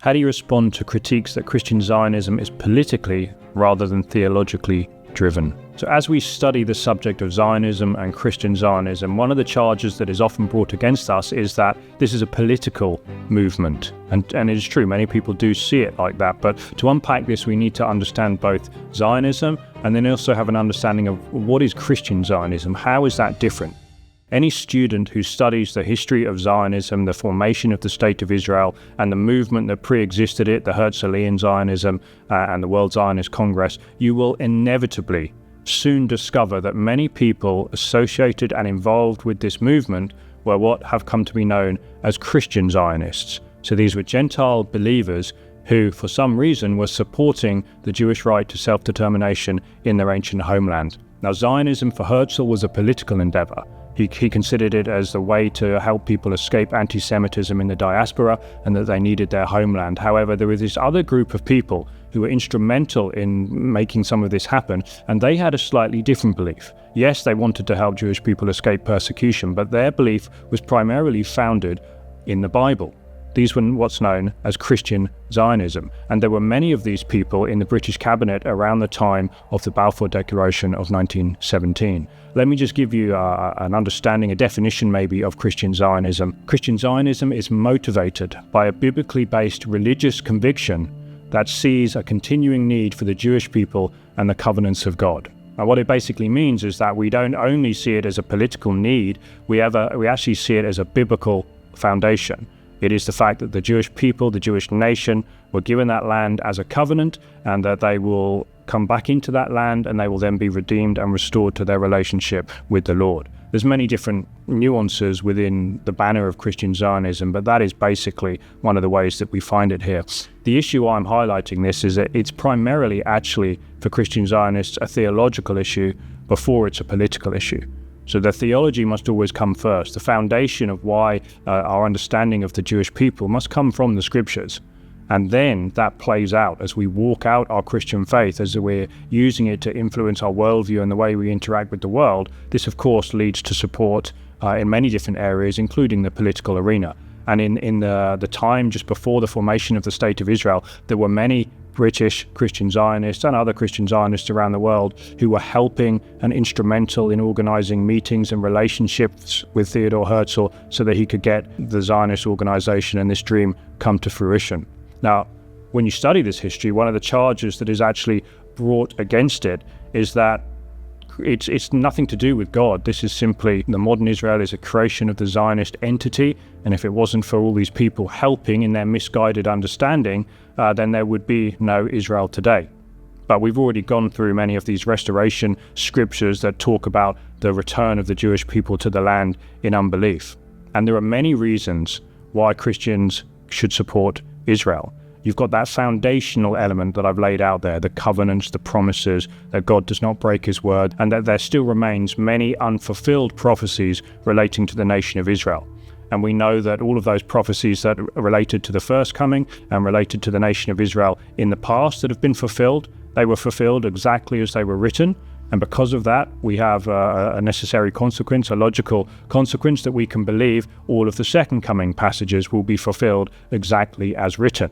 How do you respond to critiques that Christian Zionism is politically rather than theologically driven? So as we study the subject of Zionism and Christian Zionism, one of the charges that is often brought against us is that this is a political movement. And it is true, many people do see it like that. But to unpack this, we need to understand both Zionism and then also have an understanding of what is Christian Zionism. How is that different? Any student who studies the history of Zionism, the formation of the State of Israel, and the movement that pre-existed it, the Herzlian Zionism and the World Zionist Congress, you will inevitably soon discover that many people associated and involved with this movement were what have come to be known as Christian Zionists. So these were Gentile believers who, for some reason, were supporting the Jewish right to self-determination in their ancient homeland. Now, Zionism for Herzl was a political endeavor. He considered it as the way to help people escape anti-Semitism in the diaspora and that they needed their homeland. However, there was this other group of people who were instrumental in making some of this happen, and they had a slightly different belief. Yes, they wanted to help Jewish people escape persecution, but their belief was primarily founded in the Bible. These were what's known as Christian Zionism, and there were many of these people in the British cabinet around the time of the Balfour Declaration of 1917. Let me just give you an understanding, a definition maybe, of Christian Zionism. Christian Zionism is motivated by a biblically based religious conviction that sees a continuing need for the Jewish people and the covenants of God. Now, what it basically means is that we don't only see it as a political need, we actually see it as a biblical foundation. It is the fact that the Jewish people, the Jewish nation, were given that land as a covenant, and that they will come back into that land and they will then be redeemed and restored to their relationship with the Lord. There's many different nuances within the banner of Christian Zionism, but that is basically one of the ways that we find it here. The issue I'm highlighting this is that it's primarily actually, for Christian Zionists, a theological issue before it's a political issue. So the theology must always come first. The foundation of why our understanding of the Jewish people must come from the scriptures. And then that plays out as we walk out our Christian faith, as we're using it to influence our worldview and the way we interact with the world. This, of course, leads to support in many different areas, including the political arena. And in the time just before the formation of the State of Israel, there were many British Christian Zionists and other Christian Zionists around the world who were helping and instrumental in organizing meetings and relationships with Theodor Herzl so that he could get the Zionist organization and this dream come to fruition. Now, when you study this history, one of the charges that is actually brought against it is that it's nothing to do with God. This is simply the modern Israel is a creation of the Zionist entity, and if it wasn't for all these people helping in their misguided understanding, then there would be no Israel today. But we've already gone through many of these restoration scriptures that talk about the return of the Jewish people to the land in unbelief. And there are many reasons why Christians should support Israel. You've got that foundational element that I've laid out there, the covenants, the promises, that God does not break his word, and that there still remains many unfulfilled prophecies relating to the nation of Israel. And we know that all of those prophecies that are related to the first coming and related to the nation of Israel in the past that have been fulfilled, they were fulfilled exactly as they were written. And because of that, we have a necessary consequence, a logical consequence, that we can believe all of the second coming passages will be fulfilled exactly as written.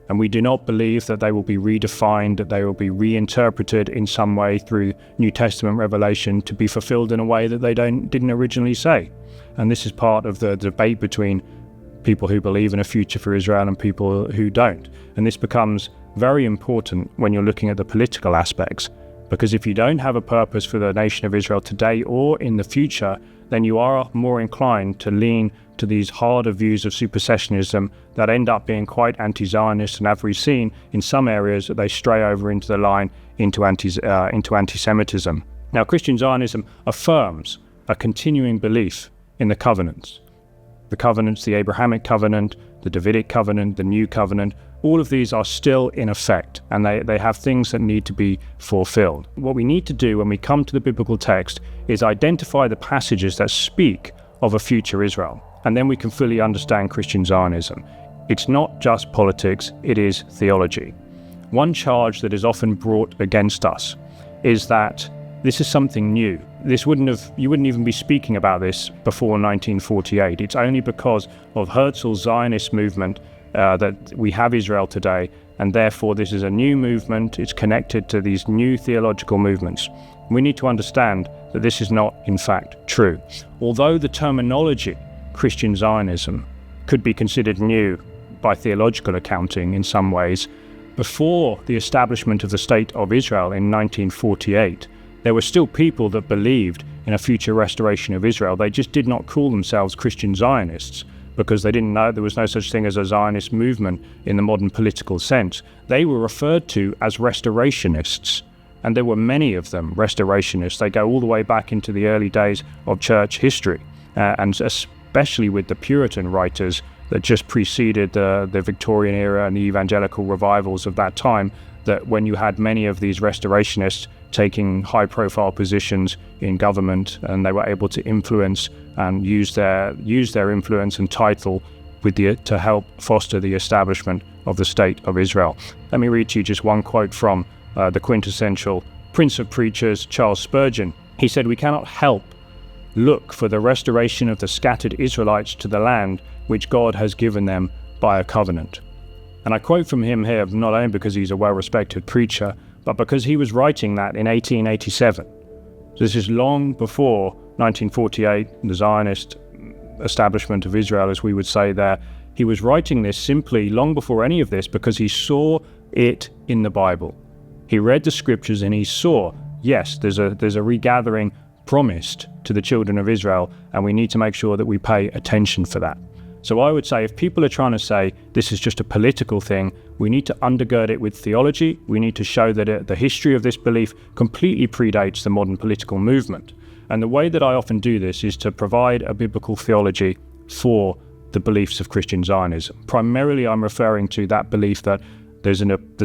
And we do not believe that they will be redefined, that they will be reinterpreted in some way through New Testament revelation to be fulfilled in a way that they didn't originally say. And this is part of the debate between people who believe in a future for Israel and people who don't. And this becomes very important when you're looking at the political aspects, because if you don't have a purpose for the nation of Israel today or in the future, then you are more inclined to lean to these harder views of supersessionism that end up being quite anti-Zionist, and as we've seen in some areas, that they stray over into the line into anti-Semitism. Now, Christian Zionism affirms a continuing belief in the covenants. The covenants, the Abrahamic covenant, the Davidic covenant, the New covenant, all of these are still in effect, and they have things that need to be fulfilled. What we need to do when we come to the biblical text is identify the passages that speak of a future Israel, and then we can fully understand Christian Zionism. It's not just politics, it is theology. One charge that is often brought against us is that this is something new. You wouldn't even be speaking about this before 1948. It's only because of Herzl's Zionist movement that we have Israel today, and therefore this is a new movement. It's connected to these new theological movements. We need to understand that this is not, in fact, true. Although the terminology Christian Zionism could be considered new by theological accounting in some ways, before the establishment of the State of Israel in 1948, there were still people that believed in a future restoration of Israel. They just did not call themselves Christian Zionists because they didn't know there was no such thing as a Zionist movement in the modern political sense. They were referred to as restorationists, and there were many of them, restorationists. They go all the way back into the early days of church history, and especially with the Puritan writers that just preceded the Victorian era and the evangelical revivals of that time, that when you had many of these restorationists taking high-profile positions in government, and they were able to influence and use their influence and title to help foster the establishment of the State of Israel. Let me read to you just one quote from the quintessential Prince of Preachers, Charles Spurgeon. He said, "We cannot help look for the restoration of the scattered Israelites to the land which God has given them by a covenant." And I quote from him here not only because he's a well-respected preacher, but because he was writing that in 1887. So this is long before 1948, the Zionist establishment of Israel, as we would say there. He was writing this simply long before any of this because he saw it in the Bible. He read the scriptures and he saw, yes, there's a regathering promised to the children of Israel, and we need to make sure that we pay attention for that. So I would say if people are trying to say this is just a political thing, we need to undergird it with theology. We need to show that the history of this belief completely predates the modern political movement. And the way that I often do this is to provide a biblical theology for the beliefs of Christian Zionism. Primarily, I'm referring to that belief that there's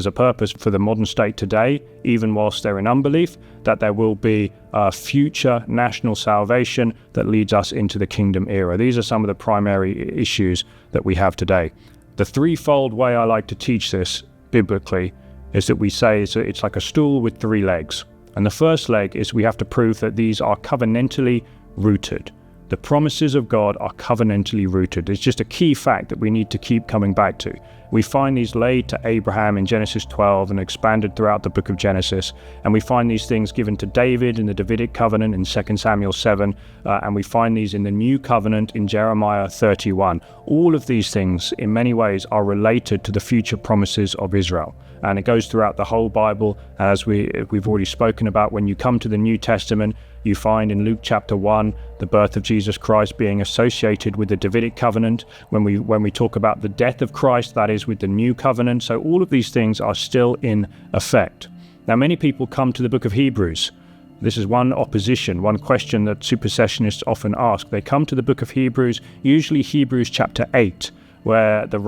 a purpose for the modern state today, even whilst they're in unbelief, that there will be a future national salvation that leads us into the kingdom era. These are some of the primary issues that we have today. The threefold way I like to teach this biblically is that we say it's like a stool with three legs. And the first leg is we have to prove that these are covenantally rooted. The promises of God are covenantally rooted. It's just a key fact that we need to keep coming back to. We find these laid to Abraham in Genesis 12 and expanded throughout the book of Genesis. And we find these things given to David in the Davidic covenant in 2 Samuel 7. And we find these in the new covenant in Jeremiah 31. All of these things, in many ways, are related to the future promises of Israel. And it goes throughout the whole Bible. As we've already spoken about, when you come to the New Testament, you find in Luke chapter 1 the birth of Jesus Christ being associated with the Davidic covenant. When we talk about the death of Christ, that is with the new covenant. So all of these things are still in effect. Now, many people come to the book of Hebrews. This is one question that supersessionists often ask. They come to the book of Hebrews, usually Hebrews chapter 8, where the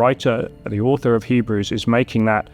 author of Hebrews is making that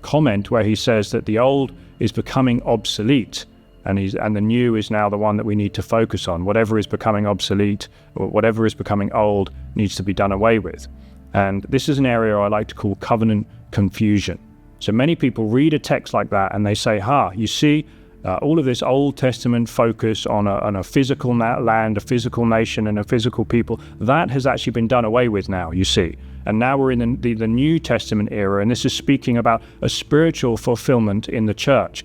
comment where he says that the old is becoming obsolete, and the new is now the one that we need to focus on. Whatever is becoming obsolete or whatever is becoming old needs to be done away with. And this is an area I like to call covenant confusion. So many people read a text like that and they say, you see, all of this Old Testament focus on a physical land, a physical nation, and a physical people, that has actually been done away with now, you see. And now we're in the New Testament era, and this is speaking about a spiritual fulfillment in the church.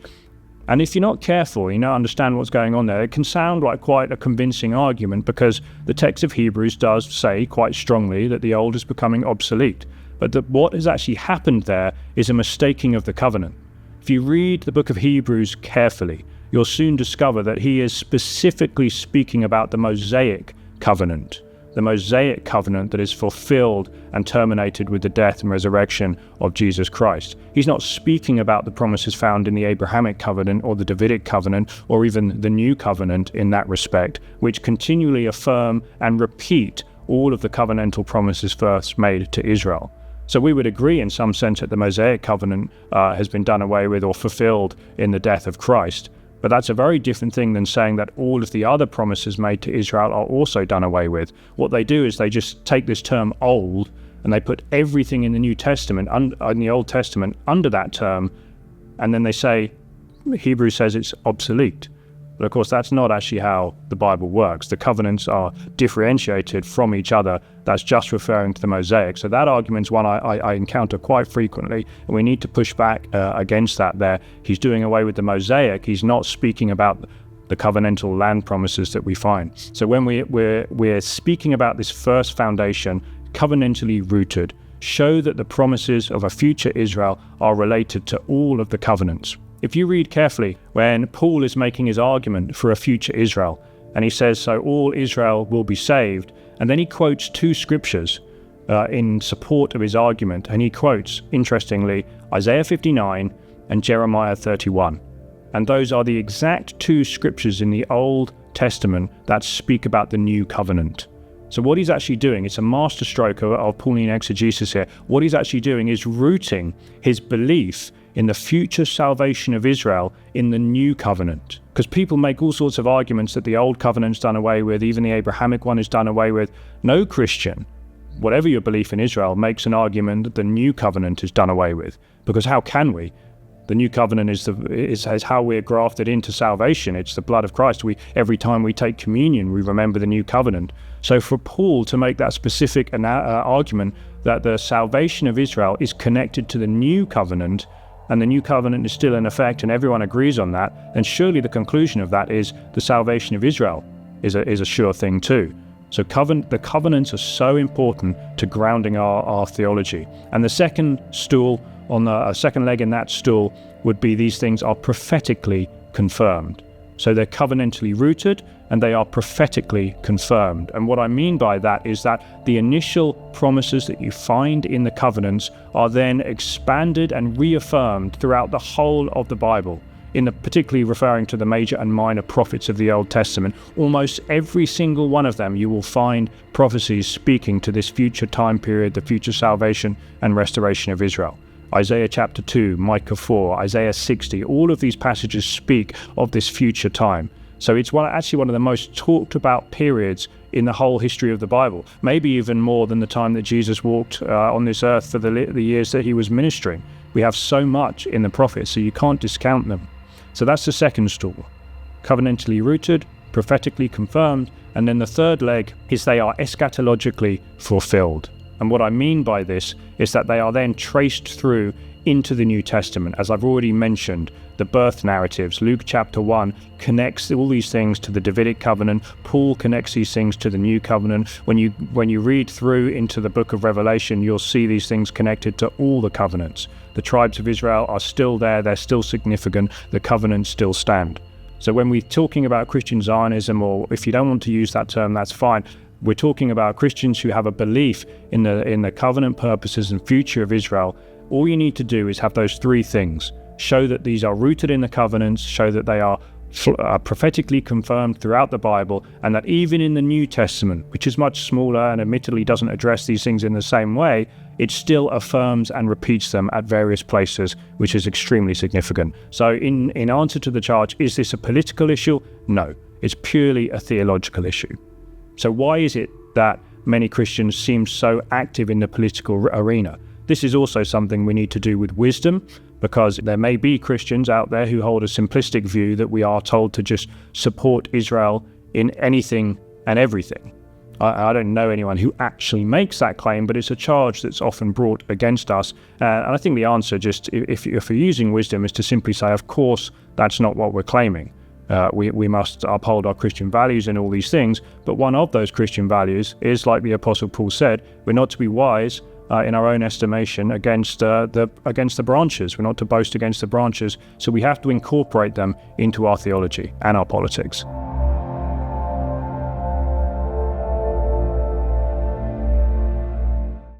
And if you're not careful, understand what's going on there, it can sound like quite a convincing argument, because the text of Hebrews does say quite strongly that the old is becoming obsolete. But what has actually happened there is a mistaking of the covenant. If you read the book of Hebrews carefully, you'll soon discover that he is specifically speaking about the Mosaic covenant that is fulfilled and terminated with the death and resurrection of Jesus Christ. He's not speaking about the promises found in the Abrahamic covenant or the Davidic covenant or even the new covenant in that respect, which continually affirm and repeat all of the covenantal promises first made to Israel. So we would agree in some sense that the Mosaic covenant has been done away with or fulfilled in the death of Christ. But that's a very different thing than saying that all of the other promises made to Israel are also done away with. What they do is they just take this term old and they put everything in the New Testament, in the Old Testament, under that term, and then they say, Hebrews says it's obsolete. But of course, that's not actually how the Bible works. The covenants are differentiated from each other. That's just referring to the Mosaic. So that argument's one I encounter quite frequently, and we need to push back against that there. He's doing away with the Mosaic. He's not speaking about the covenantal land promises that we find. So when we're speaking about this first foundation, covenantally rooted, show that the promises of a future Israel are related to all of the covenants. If you read carefully, when Paul is making his argument for a future Israel, and he says, so all Israel will be saved, and then he quotes two scriptures in support of his argument, and he quotes, interestingly, Isaiah 59 and Jeremiah 31. And those are the exact two scriptures in the Old Testament that speak about the new covenant. So what he's actually doing, it's a masterstroke of Pauline exegesis here. What he's actually doing is rooting his belief in the future salvation of Israel in the new covenant. Because people make all sorts of arguments that the old covenant's done away with, even the Abrahamic one is done away with. No Christian, whatever your belief in Israel, makes an argument that the new covenant is done away with. Because how can we? The new covenant is how we're grafted into salvation. It's the blood of Christ. Every time we take communion, we remember the new covenant. So for Paul to make that specific argument that the salvation of Israel is connected to the new covenant, and the new covenant is still in effect, and everyone agrees on that, then surely the conclusion of that is the salvation of Israel is a sure thing too. So the covenants are so important to grounding our theology. And the second stool, on the second leg in that stool, would be these things are prophetically confirmed. So they're covenantally rooted and they are prophetically confirmed. And what I mean by that is that the initial promises that you find in the covenants are then expanded and reaffirmed throughout the whole of the Bible. Particularly referring to the major and minor prophets of the Old Testament, almost every single one of them you will find prophecies speaking to this future time period, the future salvation and restoration of Israel. Isaiah chapter 2, Micah 4, Isaiah 60, all of these passages speak of this future time. So it's actually one of the most talked about periods in the whole history of the Bible, maybe even more than the time that Jesus walked on this earth for the years that he was ministering. We have so much in the prophets, so you can't discount them. So that's the second stool, covenantally rooted, prophetically confirmed, and then the third leg is they are eschatologically fulfilled. And what I mean by this is that they are then traced through into the New Testament. As I've already mentioned, the birth narratives, Luke chapter 1 connects all these things to the Davidic covenant. Paul connects these things to the new covenant. When you read through into the book of Revelation, you'll see these things connected to all the covenants. The tribes of Israel are still there, they're still significant, the covenants still stand. So when we're talking about Christian Zionism, or if you don't want to use that term, that's fine. We're talking about Christians who have a belief in the covenant purposes and future of Israel. All you need to do is have those three things. Show that these are rooted in the covenants, show that they are prophetically confirmed throughout the Bible, and that even in the New Testament, which is much smaller and admittedly doesn't address these things in the same way, it still affirms and repeats them at various places, which is extremely significant. So in answer to the charge, is this a political issue? No, it's purely a theological issue. So why is it that many Christians seem so active in the political arena? This is also something we need to do with wisdom, because there may be Christians out there who hold a simplistic view that we are told to just support Israel in anything and everything. I don't know anyone who actually makes that claim, but it's a charge that's often brought against us. And I think the answer, just if you're using wisdom, is to simply say, of course, that's not what we're claiming. We must uphold our Christian values in all these things, but one of those Christian values is, like the Apostle Paul said, we're not to be wise in our own estimation against the branches. We're not to boast against the branches, so we have to incorporate them into our theology and our politics.